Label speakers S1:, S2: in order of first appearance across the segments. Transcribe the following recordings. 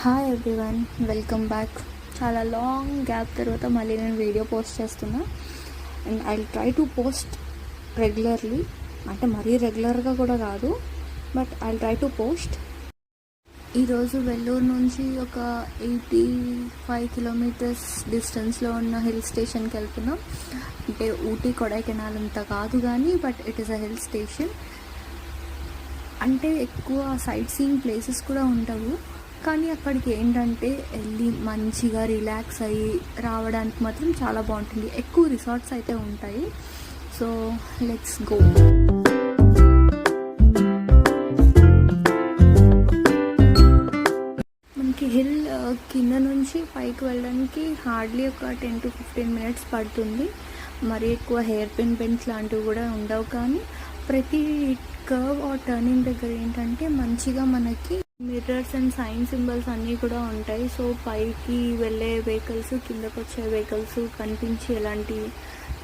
S1: Hi everyone, welcome back. చాలా long gap తర్వాత మళ్ళీ నేను వీడియో పోస్ట్ చేస్తున్నా. And I try to post regularly, అంటే మరీ రెగ్యులర్గా కూడా కాదు, but I try to post. ఈరోజు వెల్లూరు నుంచి ఒక 85 కిలోమీటర్స్ డిస్టెన్స్లో ఉన్న హిల్ స్టేషన్కి వెళ్తున్నాం. అంటే ఊటీ కొడైకెనాల్ అంత కాదు కానీ, but it is a hill station. అంటే ఎక్కువ సైట్ సీయింగ్ ప్లేసెస్ కూడా ఉండవు, కానీ అక్కడికి ఏంటంటే వెళ్ళి మంచిగా రిలాక్స్ అయ్యి రావడానికి మాత్రం చాలా బాగుంటుంది. ఎక్కువ రిసార్ట్స్ అయితే ఉంటాయి. So let's go. మనకి హిల్ కింద నుంచి పైకి వెళ్ళడానికి హార్డ్లీ ఒక 10 to 15 మినిట్స్ పడుతుంది. మరి ఎక్కువ హెయిర్ పిన్ బెండ్స్ లాంటివి కూడా ఉండవు, కానీ ప్రతి కర్వ్ ఆర్ టర్నింగ్ దగ్గర ఏంటంటే మంచిగా మనకి మిర్రర్స్ అండ్ సైన్ సింబల్స్ అన్నీ కూడా ఉంటాయి. సో పైకి వెళ్ళే వెహికల్స్, కిందకు వచ్చే వెహికల్స్ కనిపించి ఎలాంటి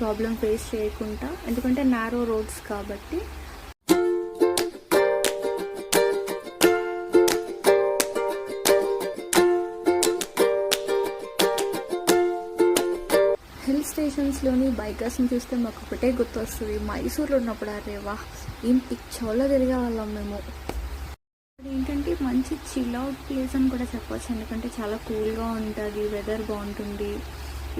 S1: ప్రాబ్లం ఫేస్ చేయకుండా, ఎందుకంటే నారో రోడ్స్ కాబట్టి. హిల్ స్టేషన్స్లోని బైకర్స్ని చూస్తే మాకు ఒకటే గుర్తొస్తుంది, మైసూర్లో ఉన్నప్పుడు అరేవా ఏం పిచ్చోళ్ళ తిరిగే వాళ్ళం మేము. ఏంటంటే మంచి చిల్ అవుట్ ప్లేస్ అని కూడా చెప్పవచ్చు, ఎందుకంటే చాలా కూల్గా ఉంటుంది, వెదర్ బాగుంటుంది.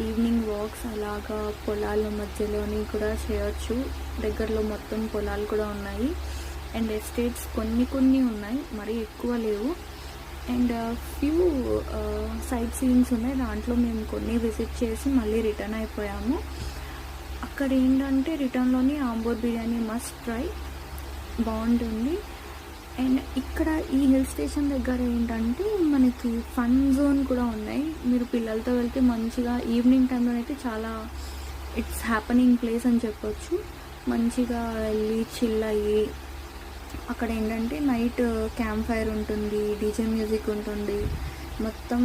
S1: ఈవినింగ్ వాక్స్ అలాగా పొలాల మధ్యలోని కూడా చేయొచ్చు. దగ్గరలో మొత్తం పొలాలు కూడా ఉన్నాయి, అండ్ ఎస్టేట్స్ కొన్ని ఉన్నాయి, మరీ ఎక్కువ లేవు. అండ్ ఫ్యూ సైట్ సీయింగ్స్ ఉన్నాయి, దాంట్లో మేము కొన్ని విజిట్ చేసి మళ్ళీ రిటర్న్ అయిపోయాము. అక్కడ ఏంటంటే రిటర్న్లోని ఆంబూర్ బిర్యానీ మస్ట్ ట్రై, బాగుంటుంది. అండ్ ఇక్కడ ఈ హిల్ స్టేషన్ దగ్గర ఏంటంటే మనకి ఫన్ జోన్ కూడా ఉన్నాయి. మీరు పిల్లలతో వెళ్తే మంచిగా ఈవినింగ్ టైంలో అయితే చాలా ఇట్స్ హ్యాపెనింగ్ ప్లేస్ అని చెప్పొచ్చు. మంచిగా వెళ్ళి చిల్ అయ్యి, అక్కడ ఏంటంటే నైట్ క్యాంప్ ఫైర్ ఉంటుంది, డీజే మ్యూజిక్ ఉంటుంది. మొత్తం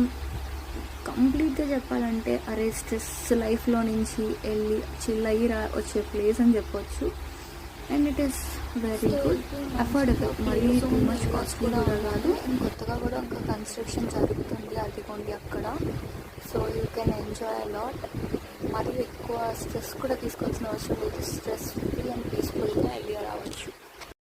S1: కంప్లీట్గా చెప్పాలంటే అరే స్ట్రెస్ లైఫ్లో నుంచి వెళ్ళి చిల్ అయ్యి వచ్చే ప్లేస్ అని చెప్పొచ్చు. And it is very good, affordable, మరీ టూ మచ్ కాస్ట్ కూడా కాదు. కొత్తగా కూడా ఇంకా కన్స్ట్రక్షన్ జరుగుతుంది అదిగోండి అక్కడ. So you can enjoy a lot. మరీ ఎక్కువ స్ట్రెస్ కూడా తీసుకోవాల్సిన అవసరం లేదు, స్ట్రెస్ ఫ్రీ అండ్ పీస్ఫుల్గా వెళ్ళి రావచ్చు.